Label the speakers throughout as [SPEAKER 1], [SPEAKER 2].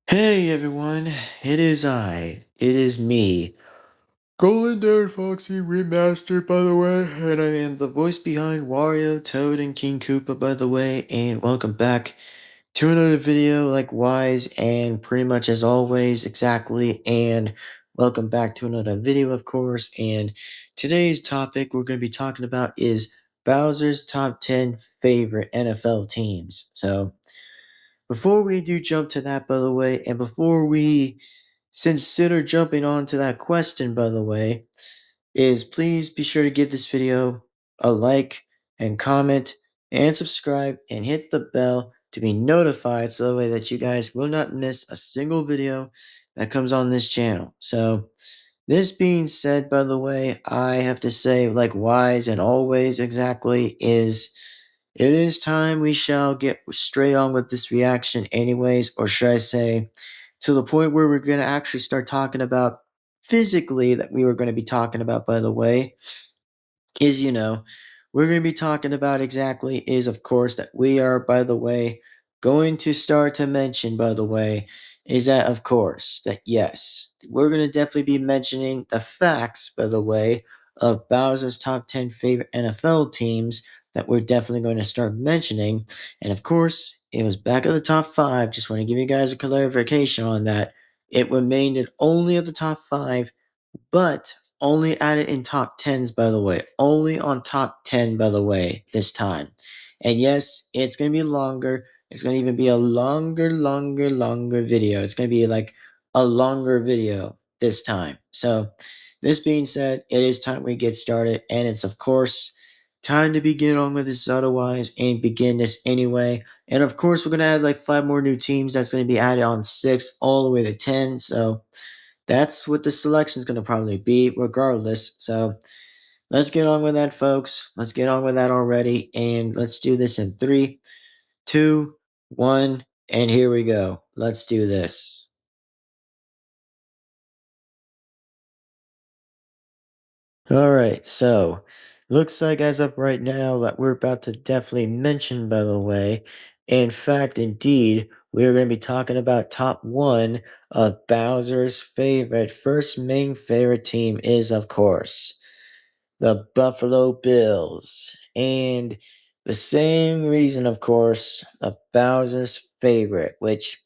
[SPEAKER 1] Hey everyone, it is me, Golden Devin-Foxy Remastered by the way, and I am the voice behind Wario, Toad, and King Koopa by the way, and welcome back to another video likewise, and pretty much as always, exactly, and welcome back to another video of course, and today's topic we're going to be talking about is Bowser's top 10 favorite NFL teams. So, before we do jump to that, by the way, and before we consider jumping on to that question, by the way, is please be sure to give this video a like and comment and subscribe and hit the bell to be notified so that way that you guys will not miss a single video that comes on this channel. So, this being said, by the way, I have to say, likewise and always exactly, it is time we shall get straight on with this reaction, anyways, or should I say, to the point where we're going to actually start talking about physically that we were going to be talking about, by the way, is, we're going to be talking about exactly is, of course, that we are, by the way, going to start to mention, by the way, is that, of course, that yes, we're going to definitely be mentioning the facts, by the way, of Bowser's top 10 favorite NFL teams that we're definitely going to start mentioning. And of course, it was back at the top five. Just want to give you guys a clarification on that. It remained at only at the top five, but only added in top tens, by the way. Only on top 10, by the way, this time. And yes, it's going to be longer. It's going to even be a longer video. It's going to be like a longer video this time. So, this being said, it is time we get started. And it's, of course, time to begin on with this otherwise and begin this anyway. And of course, we're going to add like 5 more new teams. That's going to be added on 6 all the way to 10. So, that's what the selection is going to probably be, regardless. So let's get on with that, folks. Let's get on with that already. And let's do this in 3, 2, 1. And here we go. Let's do this. All right. So looks like as of right now that we're about to definitely mention, by the way. In fact, indeed, we're going to be talking about top 1 of Bowser's first main favorite team is, of course, the Buffalo Bills. And the same reason, of course, of Bowser's favorite, which,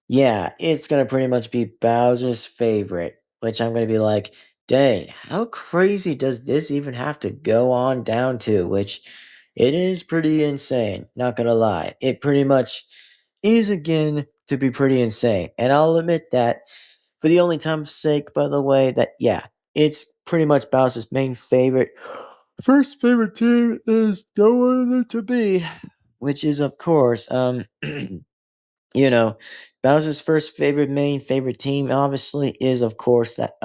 [SPEAKER 1] yeah, it's going to pretty much be Bowser's favorite, which I'm going to be like, dang, how crazy does this even have to go on down to? Which it is pretty insane, not going to lie. It pretty much is, again, to be pretty insane. And I'll admit that for the only time's sake, by the way, that, yeah, it's pretty much Bowser's main favorite. First favorite team is no other to be, which is, of course, you know, Bowser's first favorite main favorite team obviously is, of course, that,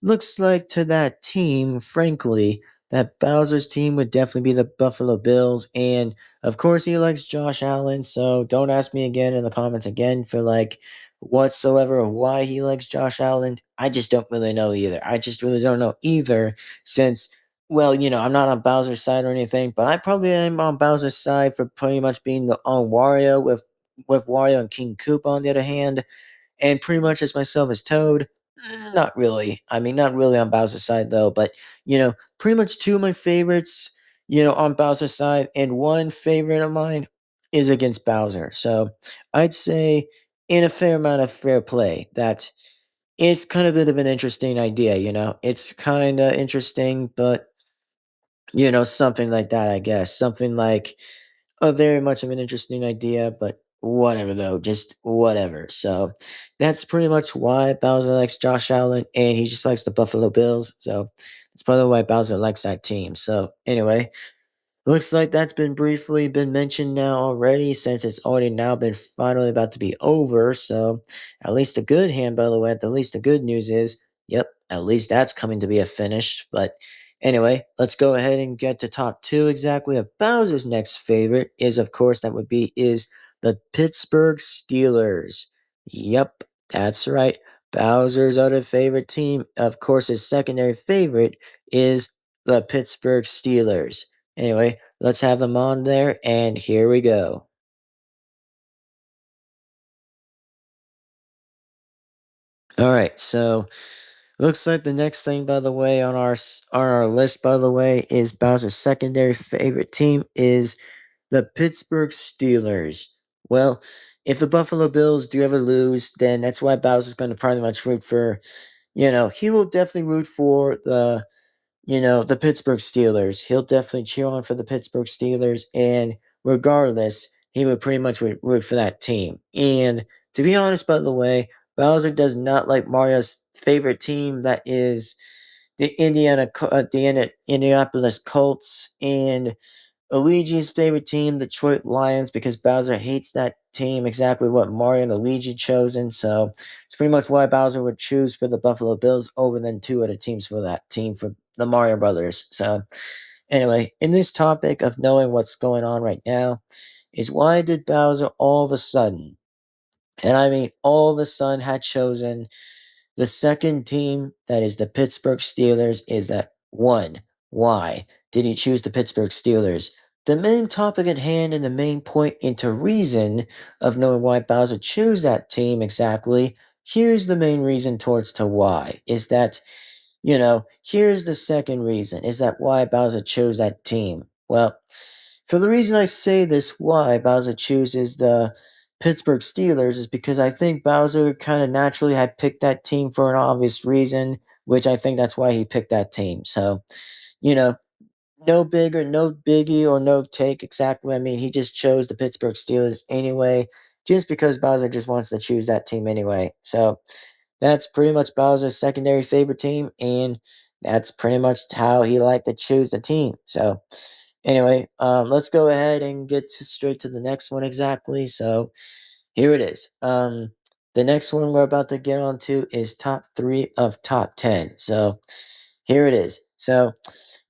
[SPEAKER 1] looks like to that team, frankly, that Bowser's team would definitely be the Buffalo Bills. And of course, he likes Josh Allen. So don't ask me again in the comments again for like whatsoever why he likes Josh Allen. I just don't really know either. I just really don't know either since. Well, I'm not on Bowser's side or anything, but I probably am on Bowser's side for pretty much being on Wario with Wario and King Koopa on the other hand, and pretty much as myself as Toad. Not really. I mean, not really on Bowser's side though, but pretty much 2 of my favorites, on Bowser's side, and 1 favorite of mine is against Bowser. So I'd say in a fair amount of fair play that it's kind of a bit of an interesting idea, It's kind of interesting, but something like that, I guess. Something like a very much of an interesting idea, but whatever though, just whatever. So that's pretty much why Bowser likes Josh Allen, and he just likes the Buffalo Bills. So that's probably why Bowser likes that team. So anyway, looks like that's been briefly been mentioned now already, since it's already now been finally about to be over. So at least the good hand, by the way, at least the good news is, yep, at least that's coming to be a finish. But anyway, let's go ahead and get to top 2 exactly of Bowser's next favorite is, of course, is the Pittsburgh Steelers. Yep, that's right. Bowser's other favorite team, of course, his secondary favorite is the Pittsburgh Steelers. Anyway, let's have them on there, and here we go. All right, so looks like the next thing, by the way, on our list, by the way, is Bowser's secondary favorite team is the Pittsburgh Steelers. Well, if the Buffalo Bills do ever lose, then that's why Bowser's going to pretty much root for. He will definitely root for the Pittsburgh Steelers. He'll definitely cheer on for the Pittsburgh Steelers, and regardless, he would pretty much root for that team. And to be honest, by the way, Bowser does not like Mario's favorite team, that is the Indianapolis Colts, and Luigi's favorite team, Detroit Lions, because Bowser hates that team, exactly what Mario and Luigi chosen. So it's pretty much why Bowser would choose for the Buffalo Bills over than two other teams for that team for the Mario Brothers. So anyway, in this topic of knowing what's going on right now, is why did Bowser all of a sudden, and I mean all of a sudden, had chosen the second team, that is the Pittsburgh Steelers, is that one. Why did he choose the Pittsburgh Steelers? The main topic at hand and the main point into reason of knowing why Bowser chose that team exactly, here's the main reason towards to why. Is that, here's the second reason, is that why Bowser chose that team. Well, for the reason I say this, why Bowser chooses the Pittsburgh Steelers is because I think Bowser kind of naturally had picked that team for an obvious reason, which I think that's why he picked that team. So, you know, no big or no biggie or no take exactly. I mean, he just chose the Pittsburgh Steelers anyway, just because Bowser just wants to choose that team anyway. So that's pretty much Bowser's secondary favorite team, and that's pretty much how he liked to choose the team. So anyway, let's go ahead and get straight to the next one exactly. So here it is. The next one we're about to get on to is top three of top 10. So here it is. So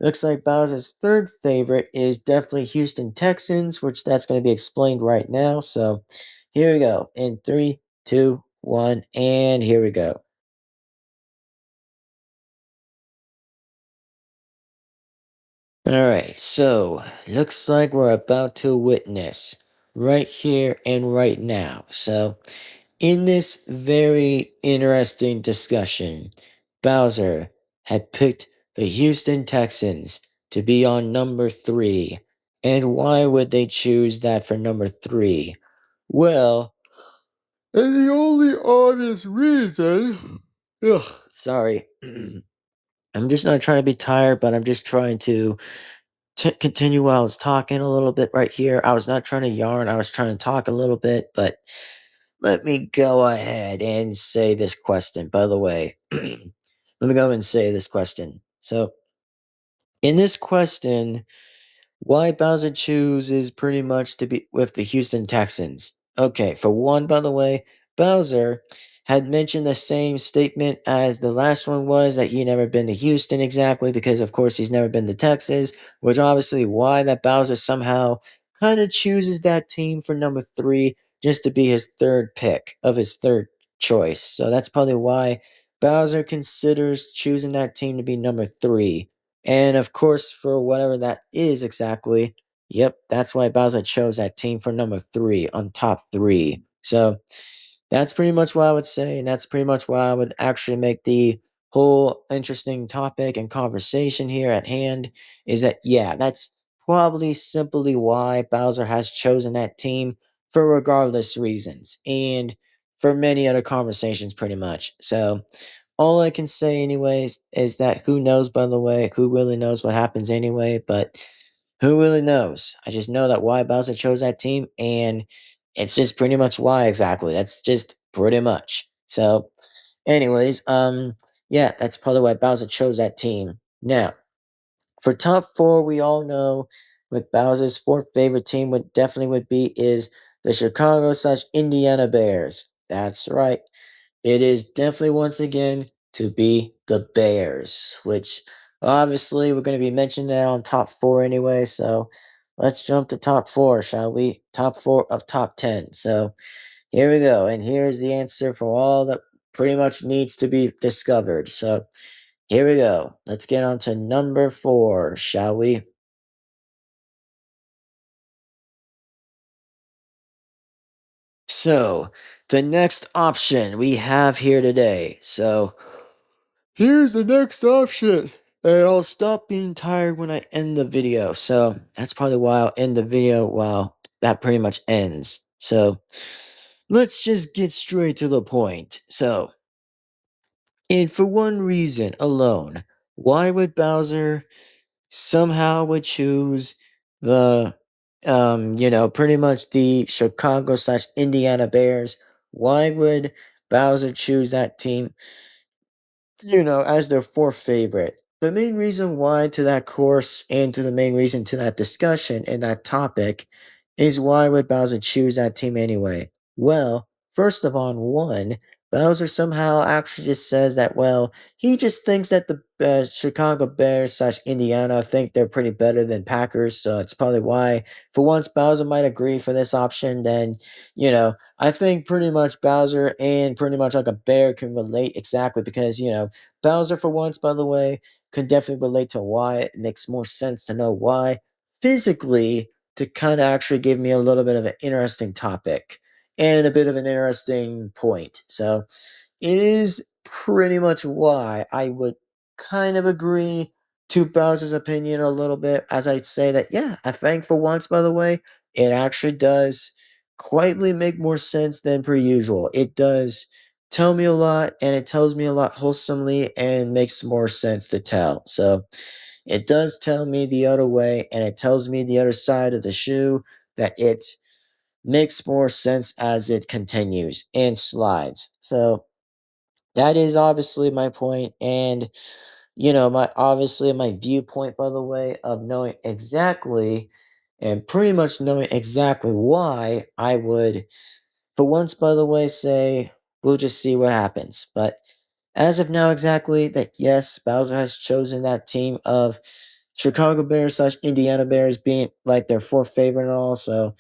[SPEAKER 1] looks like Bowser's third favorite is definitely Houston Texans, which that's going to be explained right now. So here we go. In three, two, one, and here we go. All right, so looks like we're about to witness right here and right now. So, in this very interesting discussion, Bowser had picked the Houston Texans to be on number three. And why would they choose that for number three? Well, and the only obvious reason. Ugh, sorry. I'm just not trying to be tired, but I'm just trying to continue while I was talking a little bit right here. I was not trying to yarn, I was trying to talk a little bit, but let me go ahead and say this question. By the way, let me go and say this question. So, in this question, why Bowser chooses pretty much to be with the Houston Texans. Okay, for one, by the way, Bowser had mentioned the same statement as the last one was that he never been to Houston exactly because of course he's never been to Texas, which obviously why that Bowser somehow kind of chooses that team for number three just to be his third pick of his third choice. So that's probably why Bowser considers choosing that team to be number three. And of course, for whatever that is exactly, yep, that's why Bowser chose that team for number three on top three. So that's pretty much what I would say, and that's pretty much why I would actually make the whole interesting topic and conversation here at hand is that, yeah, that's probably simply why Bowser has chosen that team for regardless reasons and for many other conversations, pretty much. So all I can say, anyways, is that who knows, by the way, who really knows what happens anyway, but who really knows? I just know that why Bowser chose that team, and it's just pretty much why exactly. That's just pretty much. So, anyways, yeah, that's probably why Bowser chose that team. Now, for top four, we all know what Bowser's fourth favorite team would definitely would be is the Chicago/Indiana Bears. That's right. It is definitely once again to be the Bears, which obviously we're going to be mentioning that on top four anyway. So let's jump to top four, shall we? Top four of top 10. So here we go. And here's the answer for all that pretty much needs to be discovered. So here we go. Let's get on to number four, shall we? So, the next option we have here today. So, here's the next option. And I'll stop being tired when I end the video. So, that's probably why I'll end the video while that pretty much ends. So, let's just get straight to the point. So, and for one reason alone, why would Bowser somehow would choose the pretty much the Chicago slash Indiana Bears? Why would Bowser choose that team, as their fourth favorite? The main reason why to that course and to the main reason to that discussion and that topic is why would Bowser choose that team anyway? Well, first of all, one, Bowser somehow actually just says that, well, he just thinks that the Chicago Bears slash Indiana think they're pretty better than Packers, so it's probably why, for once, Bowser might agree for this option. Then, I think pretty much Bowser and pretty much like a bear can relate exactly because, Bowser, for once, by the way, can definitely relate to why it makes more sense to know why physically to kind of actually give me a little bit of an interesting topic and a bit of an interesting point. So it is pretty much why I would kind of agree to Bowser's opinion a little bit, as I'd say that, yeah, I think for once, by the way, it actually does quietly make more sense than per usual. It does tell me a lot, and it tells me a lot wholesomely and makes more sense to tell. So it does tell me the other way, and it tells me the other side of the shoe that it makes more sense as it continues and slides. So that is obviously my point, and my viewpoint, by the way, of knowing exactly and pretty much knowing exactly why I would, for once, by the way, say we'll just see what happens. But as of now, exactly that, yes, Bowser has chosen that team of Chicago Bears slash Indiana Bears being like their fourth favorite and all. So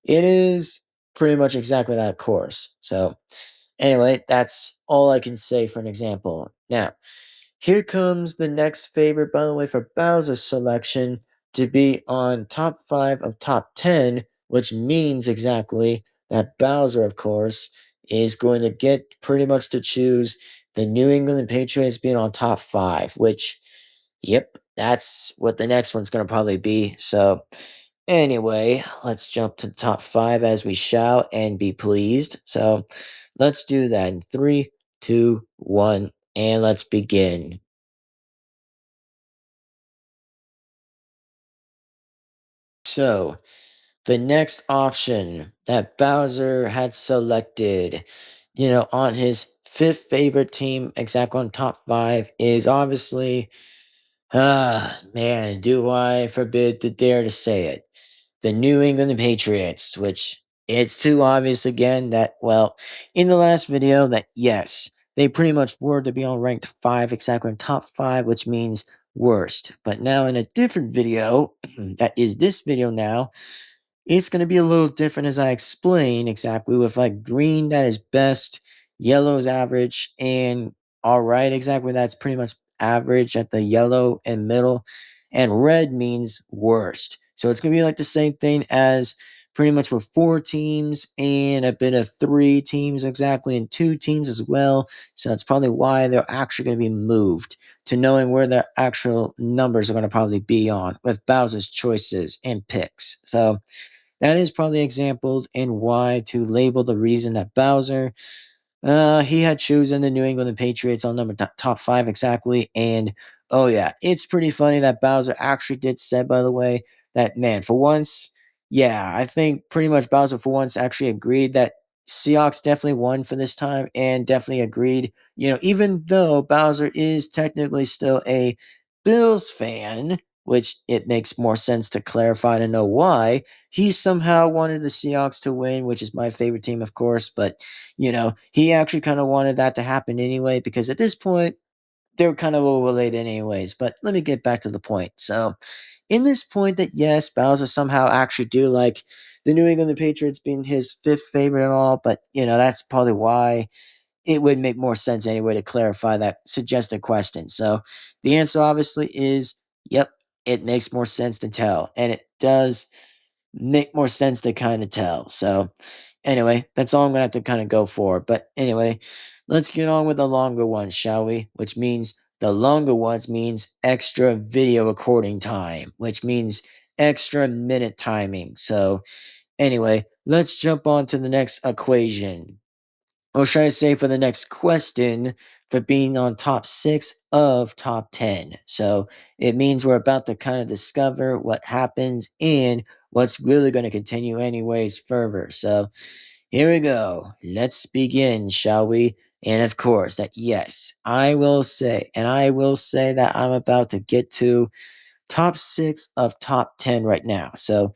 [SPEAKER 1] it is pretty much exactly that course. So anyway, that's all I can say for an example. Now, here comes the next favorite, by the way, for Bowser's selection to be on top 5 of top 10, which means exactly that Bowser, of course, is going to get pretty much to choose the New England Patriots being on top 5, which, yep, that's what the next one's going to probably be. So, anyway, let's jump to the top 5 as we shall and be pleased. So, let's do that in 3, 2, 1, and let's begin. So, the next option that Bowser had selected, on his fifth favorite team, exactly on top 5, is obviously, man, do I forbid to dare to say it, the New England Patriots, which it's too obvious again that, well, in the last video, that yes, they pretty much were to be on ranked 5, exactly on top 5, which means worst. But now in a different video, that is this video now, it's going to be a little different as I explain exactly with like green that is best, yellow is average, and all right, exactly that's pretty much average at the yellow and middle, and red means worst. So it's going to be like the same thing as pretty much with 4 teams and a bit of 3 teams exactly and 2 teams as well. So that's probably why they're actually going to be moved to knowing where the actual numbers are going to probably be on with Bowser's choices and picks. So that is probably exampled in why to label the reason that Bowser, he had chosen the New England Patriots on number top 5 exactly. And oh yeah, it's pretty funny that Bowser actually did say, by the way, that man, for once, yeah, I think pretty much Bowser for once actually agreed that Seahawks definitely won for this time and definitely agreed, even though Bowser is technically still a Bills fan, which it makes more sense to clarify to know why. He somehow wanted the Seahawks to win, which is my favorite team, of course, but he actually kind of wanted that to happen anyway, because at this point, they're kind of all related anyways. But let me get back to the point. So, in this point that yes, Bowser somehow actually do like the New England Patriots being his fifth favorite and all, but that's probably why it would make more sense anyway to clarify that suggested question. So the answer obviously is yep, it makes more sense to tell. And it does make more sense to kind of tell. So Anyway, that's all I'm gonna have to kind of go for. But anyway, let's get on with the longer ones, shall we? Which means the longer ones means extra video recording time, which means extra minute timing. So anyway, let's jump on to the next equation. Or should I say for the next question for being on top 6 of top 10. So it means we're about to kind of discover what happens and what's really going to continue anyways further. So here we go. Let's begin, shall we? And of course, that yes, I will say that I'm about to get to top 6 of top 10 right now. So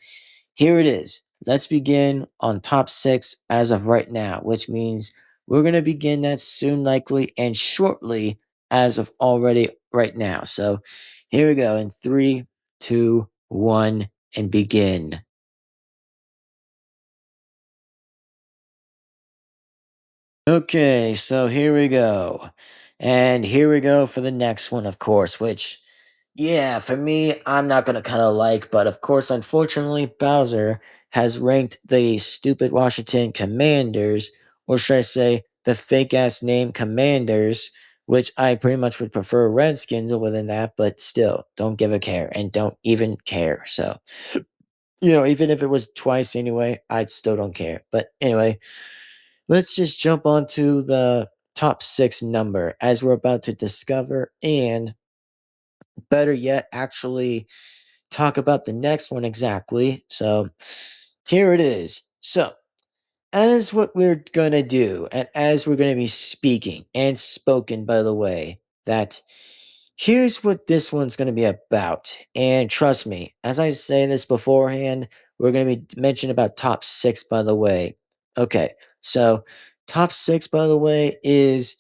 [SPEAKER 1] here it is. Let's begin on top 6 as of right now, which means we're going to begin that soon, likely, and shortly as of already right now. So here we go in 3, 2, 1, and begin. Okay, so here we go. And here we go for the next one, of course, which, yeah, for me, I'm not going to kind of like, but of course, unfortunately, Bowser has ranked the stupid Washington Commanders, or should I say, the fake ass name Commanders, which I pretty much would prefer Redskins over than that, but still, don't give a care and don't even care. So, even if it was twice anyway, I still don't care. But anyway, let's just jump onto the top 6 number as we're about to discover and better yet, actually talk about the next one exactly. So here it is. So, as what we're gonna do, and as we're gonna be speaking and spoken, by the way, that here's what this one's going to be about. And trust me, as I say this beforehand, we're going to be mentioning about top 6, by the way. Okay, so top 6, by the way, is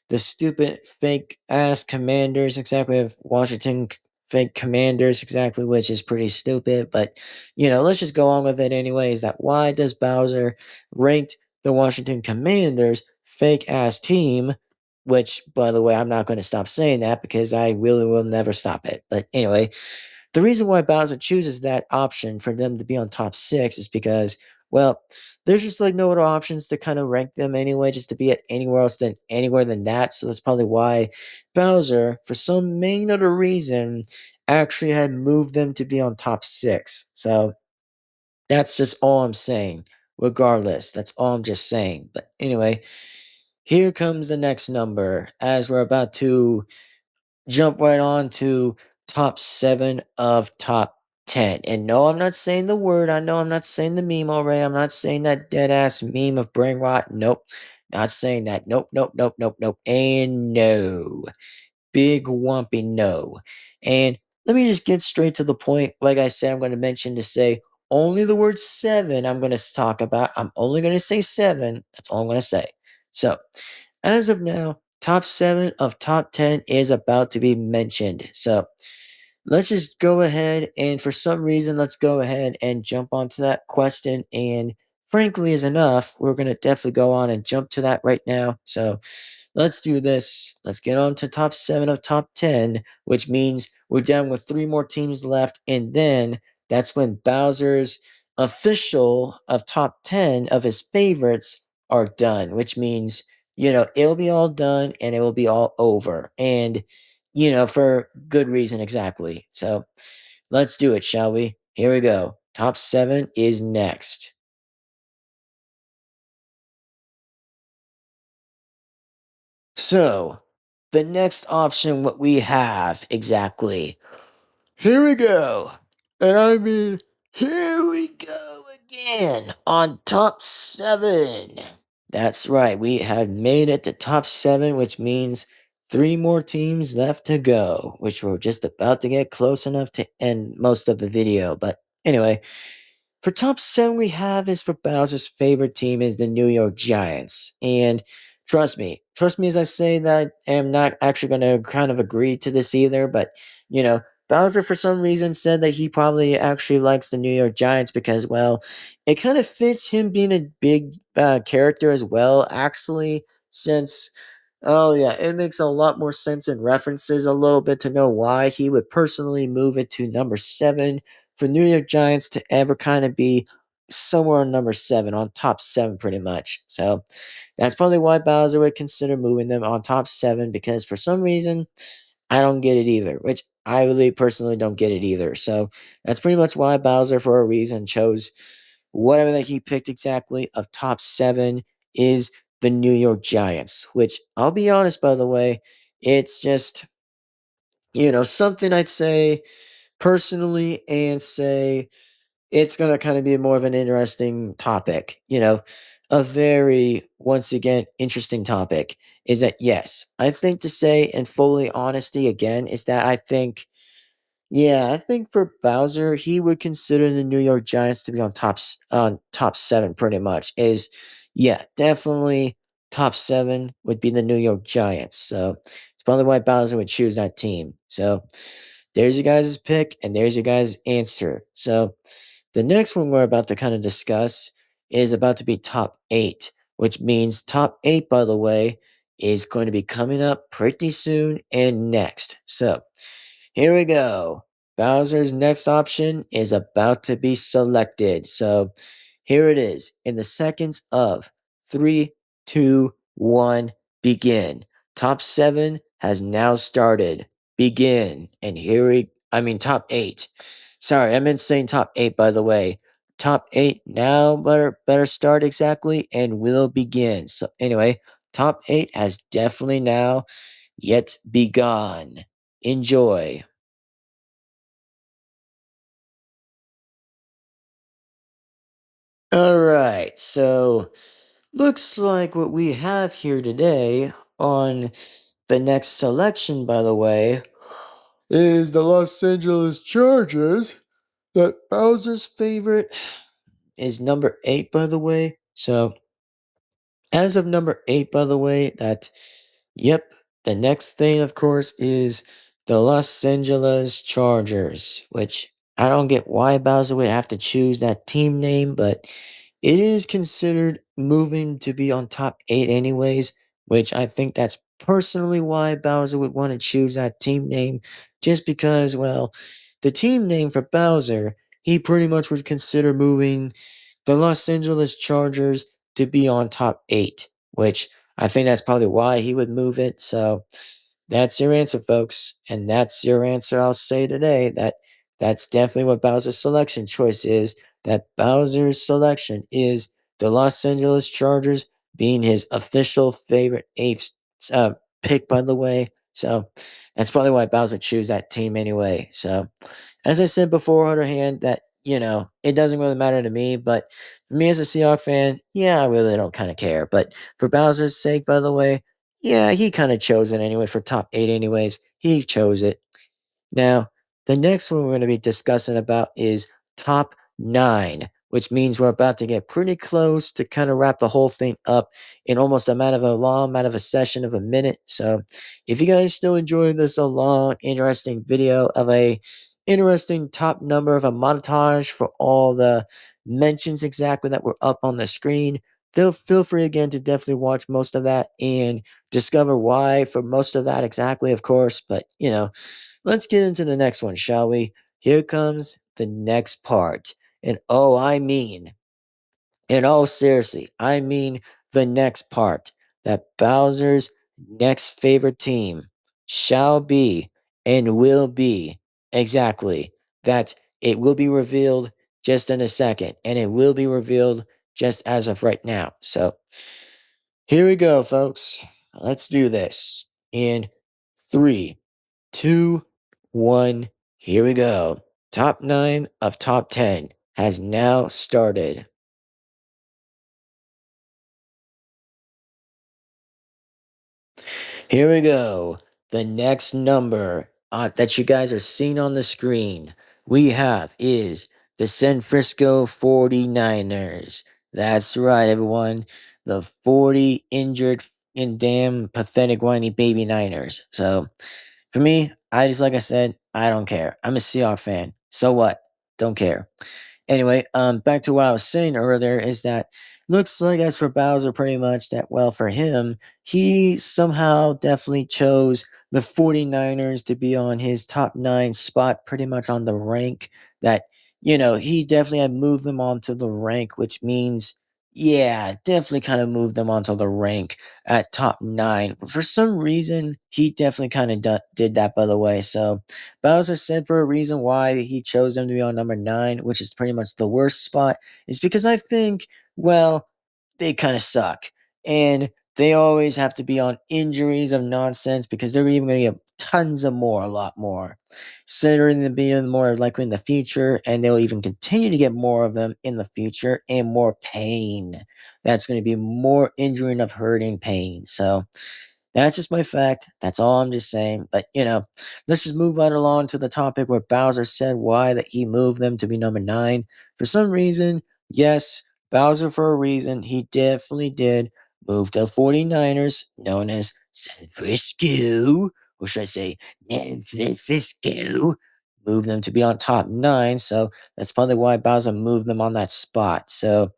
[SPEAKER 1] the stupid fake ass commanders, exactly, of Washington fake commanders, exactly, which is pretty stupid. But, let's just go on with it anyways. That why does Bowser ranked the Washington Commanders fake ass team, which, by the way, I'm not going to stop saying that because I really will never stop it. But anyway, the reason why Bowser chooses that option for them to be on top 6 is because, well, there's just like no other options to kind of rank them anyway, just to be at anywhere than that. So that's probably why Bowser, for some main other reason, actually had moved them to be on top 6. So that's just all I'm saying. Regardless, that's all I'm just saying. But anyway, here comes the next number as we're about to jump right on to top 7 of top 10. And no, I'm not saying the word. I know I'm not saying the meme already. I'm not saying that dead ass meme of brain rot. Nope. Not saying that. Nope, nope, nope, nope, nope. And no. Big whompy no. And let me just get straight to the point. Like I said, I'm going to mention to say only the word 7 I'm going to talk about. I'm only going to say 7. That's all I'm going to say. So, as of now, top 7 of top 10 is about to be mentioned. So let's just go ahead and for some reason, let's go ahead and jump onto that question. And frankly, is enough. We're going to definitely go on and jump to that right now. So let's do this. Let's get on to top 7 of top 10, which means we're down with 3 more teams left. And then that's when Bowser's official of top 10 of his favorites are done, which means, it'll be all done and it will be all over. And, for good reason, exactly. So let's do it, shall we? Here we go. Top 7 is next. So, the next option, what we have exactly. Here we go. And I mean, here we go again on top 7. That's right. We have made it to top 7, which means 3 more teams left to go, which we're just about to get close enough to end most of the video. But anyway, for top 7 we have is for Bowser's favorite team is the New York Giants. And trust me as I say that I am not actually going to kind of agree to this either, but you know, Bowser for some reason said that he probably actually likes the New York Giants because, well, it kind of fits him being a big character as well, actually, since oh yeah, it makes a lot more sense and references a little bit to know why he would personally move it to number 7 for New York Giants to ever kind of be somewhere on number 7, on top 7 pretty much. So that's probably why Bowser would consider moving them on top 7 because for some reason I don't get it either, which I really personally don't get it either. So that's pretty much why Bowser, for a reason, chose whatever that he picked exactly of top 7 is the New York Giants, which I'll be honest, by the way, it's just, something I'd say personally and say it's going to kind of be more of an interesting topic, a very, once again, interesting topic is that, yes, I think to say in fully honesty again, is that I think for Bowser, he would consider the New York Giants to be on top 7 pretty much. Yeah, definitely top 7 would be the New York Giants. So it's probably why Bowser would choose that team. So there's your guys' pick, and there's your guys' answer. So the next one we're about to kind of discuss is about to be top 8, which means top 8, by the way, is going to be coming up pretty soon and next. So here we go. Bowser's next option is about to be selected. So here it is in the seconds of 3, 2, 1, begin. Top 7 has now started. Begin. And top 8. Sorry, I meant saying top 8, by the way. Top 8 now better start exactly and will begin. So anyway, top 8 has definitely now yet begun. Enjoy. All right, so looks like what we have here today on the next selection, by the way, is the Los Angeles Chargers. That Bowser's favorite is number 8, by the way. So, as of number 8, by the way, yep, the next thing, of course, is the Los Angeles Chargers, which I don't get why Bowser would have to choose that team name, but it is considered moving to be on top 8 anyways, which I think that's personally why Bowser would want to choose that team name, just because, well, the team name for Bowser, he pretty much would consider moving the Los Angeles Chargers to be on top 8, which I think that's probably why he would move it. So that's your answer, folks. And that's your answer I'll say today. That's definitely what Bowser's selection choice is. That Bowser's selection is the Los Angeles Chargers being his official favorite eighth pick, by the way. So that's probably why Bowser choose that team anyway. So as I said before, on the other hand, that it doesn't really matter to me, but for me as a Seahawks fan, yeah, I really don't kind of care. But for Bowser's sake, by the way, yeah, he kind of chose it anyway for top 8 anyways. He chose it. Now, the next one we're going to be discussing about is top 9, which means we're about to get pretty close to kind of wrap the whole thing up in almost amount of a session of a minute. So, if you guys still enjoy this a long, interesting video of a interesting top number of a montage for all the mentions exactly that were up on the screen, feel free again to definitely watch most of that and discover why for most of that exactly, of course. But let's get into the next one, shall we? Here comes the next part. And oh, in all seriously, I mean the next part. That Bowser's next favorite team shall be and will be exactly that it will be revealed just in a second. And it will be revealed just as of right now. So here we go, folks. Let's do this. In 3, 2, 1, here we go. Top 9 of top 10 has now started. Here we go. The next number that you guys are seeing on the screen we have is the San Francisco 49ers. That's right, everyone. The 40 injured and damn pathetic whiny baby Niners. So for me, like I said, I don't care. I'm a Seahawks fan. So what? Don't care. Anyway, back to what I was saying earlier is that looks like as for Bowser, pretty much that, well, for him, he somehow definitely chose the 49ers to be on his top 9 spot, pretty much on the rank that, he definitely had moved them onto the rank, which means, yeah, definitely kind of moved them onto the rank at top 9. For some reason, he definitely kind of did that, by the way. So Bowser said for a reason why he chose them to be on number 9, which is pretty much the worst spot, is because I think, well, they kind of suck. And they always have to be on injuries of nonsense because they're even going to get tons of more, a lot more. Considering them being more likely in the future, and they'll even continue to get more of them in the future and more pain. That's going to be more injury enough hurting pain. So that's just my fact. That's all I'm just saying. But let's just move right along to the topic where Bowser said why that he moved them to be number 9. For some reason, yes, Bowser for a reason, he definitely did move the 49ers, known as San Francisco, or should I say San Francisco, move them to be on top 9. So that's probably why Bowser moved them on that spot. So,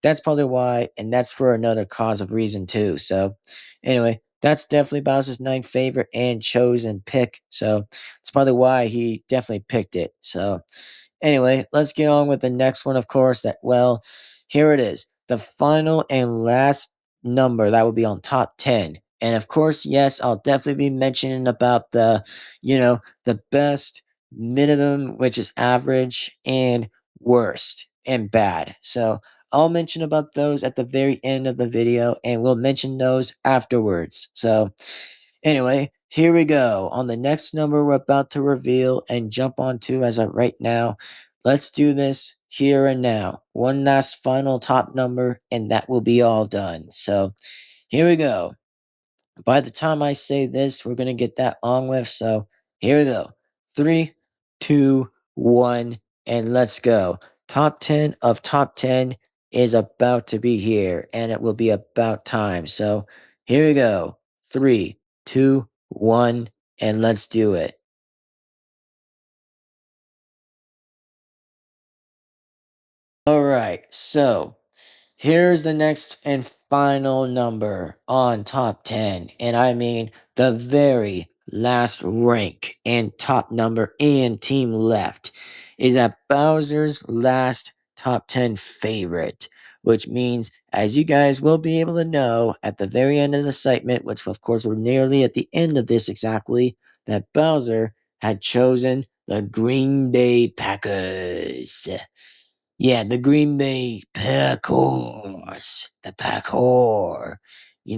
[SPEAKER 1] that's probably why, and that's for another cause of reason too. So anyway, that's definitely Bowser's ninth favorite and chosen pick. So it's probably why he definitely picked it. So anyway, let's get on with the next one, of course. Well, here it is. The final and last number that will be on top 10. And of course, yes, I'll definitely be mentioning about the best, minimum, which is average, and worst and bad. So I'll mention about those at the very end of the video, and we'll mention those afterwards. So anyway, here we go. On the next number we're about to reveal and jump onto as of right now, let's do this here and now. One last final top number, and that will be all done. So here we go. By the time I say this, we're going to get that on with. So here we go. Three, two, one, and let's go. Top 10 of top 10 is about to be here, and it will be about time. So here we go. Three, two, one, and let's do it. All right. So here's the next and final number on top 10. And I mean the very last rank and top number and team left is at Bowser's last top 10 favorite, which means, as you guys will be able to know at the very end of the segment, which of course we're nearly at the end of this exactly, that Bowser had chosen the Green Bay Packers. Yeah, the Green Bay Packers. The Packers.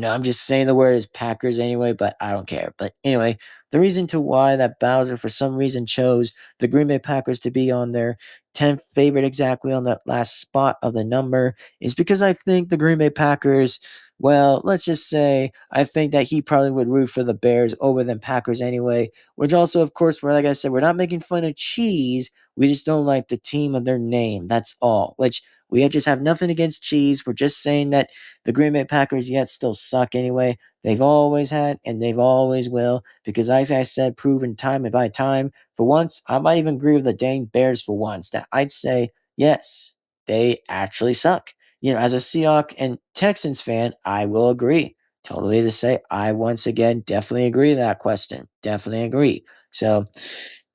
[SPEAKER 1] I'm just saying the word is Packers anyway, but I don't care. But anyway, the reason to why that Bowser for some reason chose the Green Bay Packers to be on their 10th favorite exactly on that last spot of the number is because I think the Green Bay Packers, well, let's just say I think that he probably would root for the Bears over than Packers anyway, which also, of course, like I said, we're not making fun of cheese. We just don't like the team of their name. That's all. Which we just have nothing against cheese. We're just saying that the Green Bay Packers yet still suck anyway. They've always had and they've always will. Because as I said, proven time and by time, for once, I might even agree with the dang Bears for once. That I'd say, yes, they actually suck. As a Seahawks and Texans fan, I will agree. Totally to say, I once again definitely agree with that question. Definitely agree. So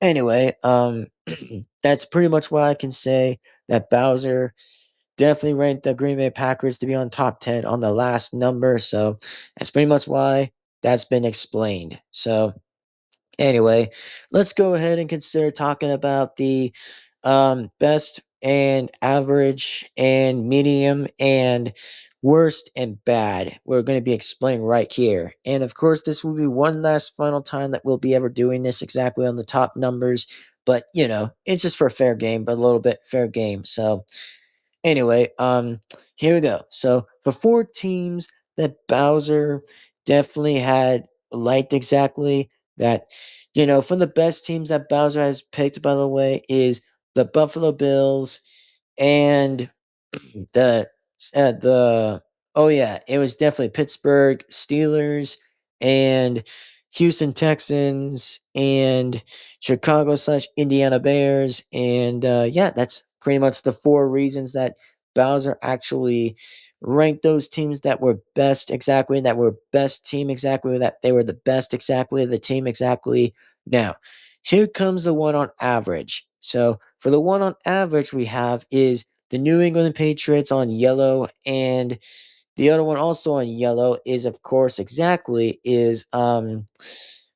[SPEAKER 1] anyway, that's pretty much what I can say. That Bowser definitely ranked the Green Bay Packers to be on top 10 on the last number. So that's pretty much why that's been explained. So anyway, let's go ahead and consider talking about the best and average and medium and worst and bad. We're going to be explained right here. And of course, this will be one last final time that we'll be ever doing this exactly on the top numbers. But, it's just for a fair game, but a little bit fair game. So anyway, here we go. So the four teams that Bowser definitely had liked exactly that, from the best teams that Bowser has picked, by the way, is the Buffalo Bills and the the oh yeah, it was definitely Pittsburgh Steelers and Houston Texans and Chicago/Indiana Bears, and yeah, that's pretty much the four reasons that Bowser actually ranked those teams that were best exactly, that were best team exactly, that they were the best exactly, the team exactly. Now, here comes the one on average. So for the one on average we have is the New England Patriots on yellow, and the other one also on yellow is, of course, exactly is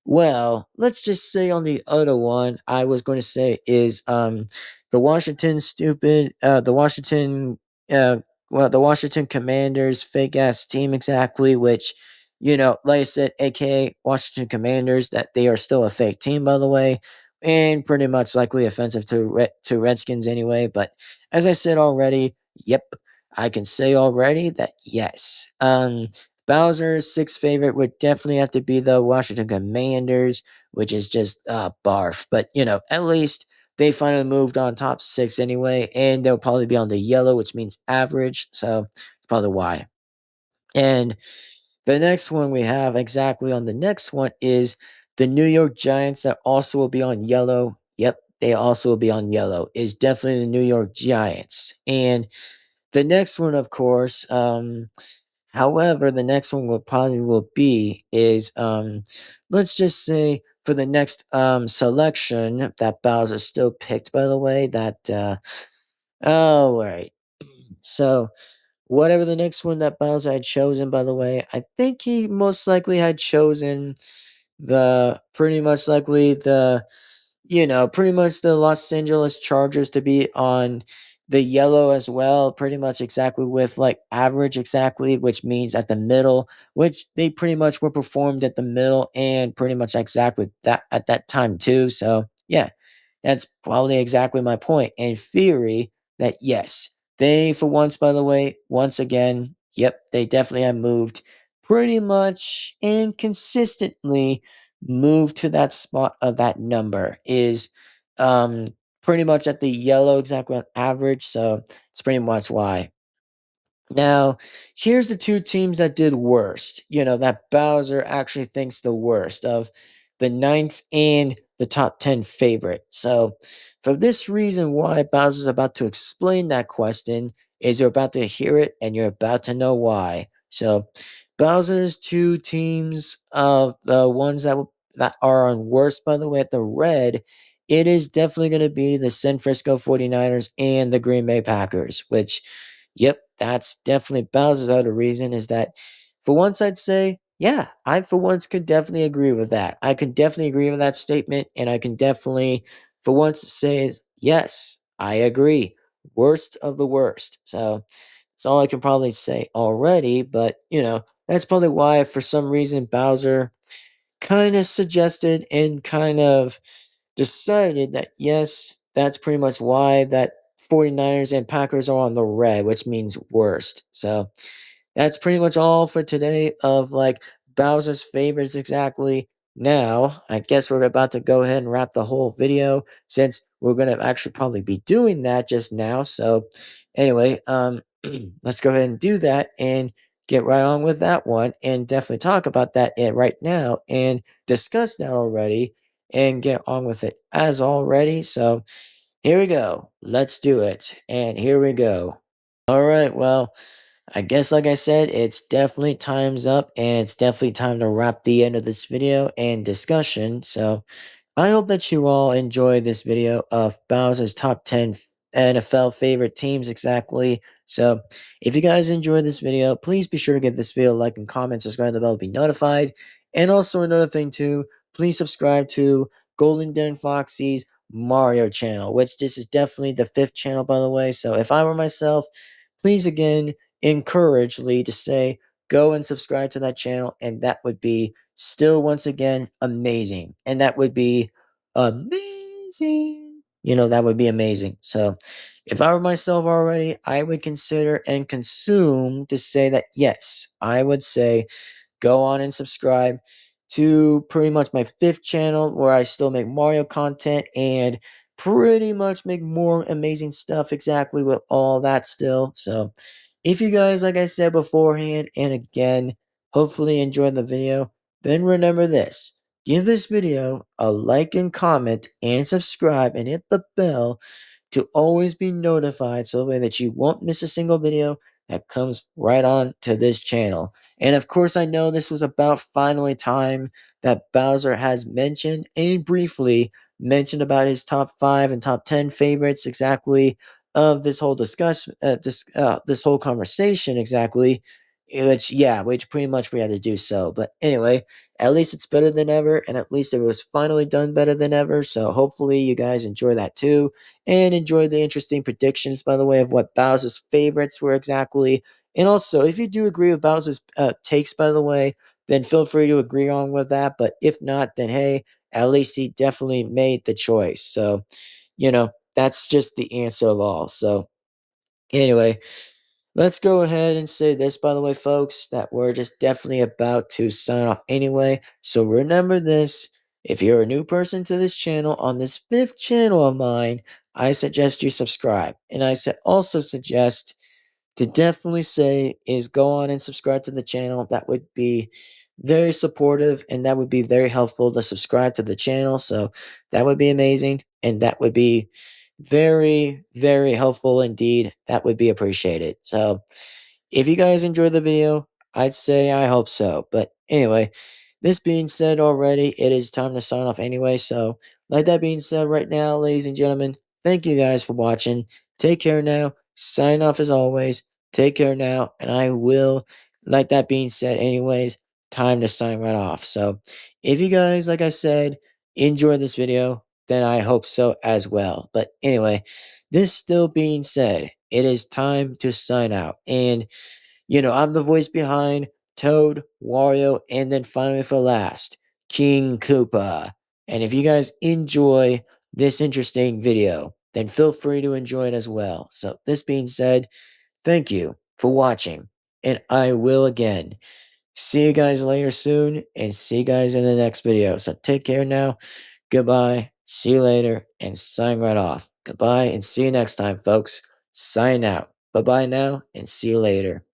[SPEAKER 1] well, let's just say on the other one, I was going to say is the Washington stupid the Washington uh the Washington Commanders fake ass team exactly, which like I said, aka Washington Commanders, that they are still a fake team by the way, and pretty much likely offensive to to Redskins anyway. But as I said already, yep, I can say already that yes. Bowser's sixth favorite would definitely have to be the Washington Commanders, which is just barf. But at least they finally moved on top six anyway, and they'll probably be on the yellow, which means average. So it's probably why. And the next one we have exactly on the next one is the New York Giants that also will be on yellow. Yep, they also will be on yellow. Is definitely the New York Giants. And the next one, of course, however, the next one will be is let's just say for the next selection that Bowser still picked, by the way, that oh right. So whatever the next one that Bowser had chosen, by the way, I think he most likely had chosen the pretty much likely the pretty much the Los Angeles Chargers to be on the yellow as well, pretty much exactly with like average exactly, which means at the middle, which they pretty much were performed at the middle and pretty much exactly that at that time too. So yeah, that's probably exactly my point. In theory, that yes, they for once, by the way, once again, yep, they definitely have moved pretty much and consistently moved to that spot of that number is um pretty much at the yellow exactly on average. So it's pretty much why. Now, here's the two teams that did worst. That Bowser actually thinks the worst of the ninth and the top 10 favorite. So, for this reason, why Bowser's about to explain that question is you're about to hear it and you're about to know why. So, Bowser's two teams of the ones that are on worst, by the way, at the red, it is definitely going to be the San Francisco 49ers and the Green Bay Packers, which yep, that's definitely Bowser's other reason is that for once I'd say, yeah, I for once could definitely agree with that. I could definitely agree with that statement, and I can definitely for once say is yes, I agree. Worst of the worst. So that's all I can probably say already, but that's probably why for some reason Bowser kind of suggested and kind of decided that yes, that's pretty much why that 49ers and Packers are on the red, which means worst. So that's pretty much all for today of like Bowser's favorites exactly. Now, I guess we're about to go ahead and wrap the whole video since we're going to actually probably be doing that just now. So anyway, let's go ahead and do that and get right on with that one and definitely talk about that right now and discuss that already and get on with it as already. So here we go. Let's do it. And here we go. All right. Well, I guess, like I said, it's definitely time's up and it's definitely time to wrap the end of this video and discussion. So I hope that you all enjoyed this video of Bowser's top 10 NFL favorite teams exactly. So if you guys enjoyed this video, please be sure to give this video a like and comment, subscribe to the bell to be notified. And also another thing too, please subscribe to Golden Devin-Foxy's Mario channel, which this is definitely the fifth channel by the way. So if I were myself, please again encourage Lee to say go and subscribe to that channel, and that would be still once again amazing. And that would be amazing. That would be amazing. So if I were myself already, I would consider and consume to say that yes, I would say go on and subscribe to pretty much my fifth channel where I still make Mario content and pretty much make more amazing stuff exactly with all that still. So if you guys, like I said beforehand and again, hopefully enjoyed the video, then remember this. Give this video a like and comment and subscribe and hit the bell to always be notified so that you won't miss a single video that comes right on to this channel. And of course, I know this was about finally time that Bowser has mentioned and briefly mentioned about his top 5 and top 10 favorites exactly of this whole this whole conversation exactly, which yeah, which pretty much we had to do so. But anyway, at least it's better than ever, and at least it was finally done better than ever. So hopefully you guys enjoy that too, and enjoy the interesting predictions, by the way, of what Bowser's favorites were exactly. And also, if you do agree with Bowser's takes, by the way, then feel free to agree on with that. But if not, then hey, at least he definitely made the choice. So, that's just the answer of all. So, anyway, let's go ahead and say this, by the way, folks, that we're just definitely about to sign off anyway. So, remember this: if you're a new person to this channel, on this fifth channel of mine, I suggest you subscribe. And I also suggest to definitely say is go on and subscribe to the channel. That would be very supportive and that would be very helpful to subscribe to the channel. So that would be amazing and that would be very, very helpful indeed. That would be appreciated. So if you guys enjoyed the video, I'd say I hope so. But anyway, this being said already, it is time to sign off anyway. So, like that being said, right now, ladies and gentlemen, thank you guys for watching. Take care now. Sign off as always. Take care now. And I will, like that being said, anyways, time to sign right off. So, if you guys, like I said, enjoyed this video, then I hope so as well. But anyway, this still being said, it is time to sign out. And, I'm the voice behind Toad, Wario, and then finally for last, King Koopa. And if you guys enjoy this interesting video, then feel free to enjoy it as well. So, this being said, thank you for watching. And I will again see you guys later soon and see you guys in the next video. So, take care now. Goodbye. See you later and sign right off. Goodbye and see you next time, folks. Sign out. Bye bye now and see you later.